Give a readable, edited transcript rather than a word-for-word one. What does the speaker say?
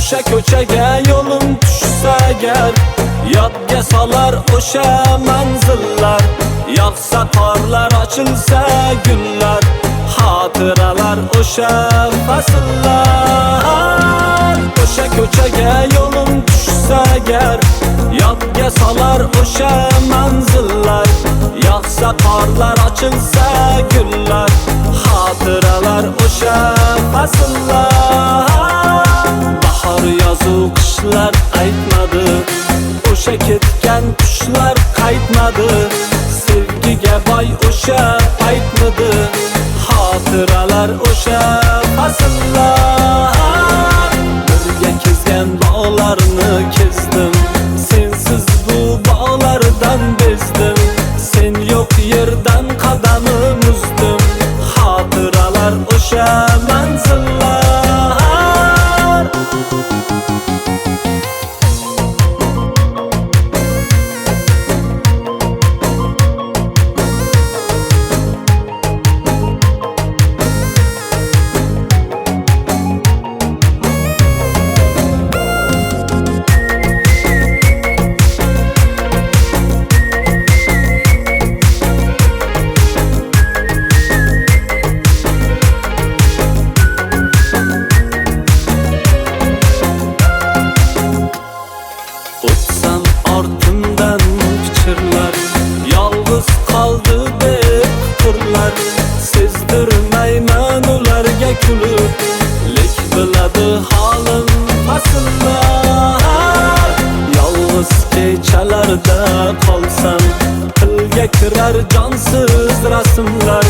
O'sha ko'chaga yo'lim tushsa agar, yodga solar o'sha manzillar. Yog'sa qorlar, ochilsa gullar, xotiralar o'sha fasllar. O'sha ko'chaga yo'lim tushsa agar, yodga solar o'sha manzillar. Yog'sa qorlar, ochilsa gullar, xotiralar o'sha fasllar. Bahor, yozu, qishlar aytmadi, o'sha ketgan qushlar qaytmadi. Sevgiga boy o'sha paytmidi, xotiralar o'sha fasllar. Birga kezgan bog'larni kezdim, sensiz bu bog'lardan bezdim. Sen yo'q yerdan qadamim uzdim, xotiralar o'sha manzillar. O'tsam ortimdan pichirlar, yolg'iz qoldi deb turlar. Sezdirmayman ularga kulib, lek biladi holim fasllar. Yolg'iz kechalarda qolsam, tilga kirar jonsiz rasmlar.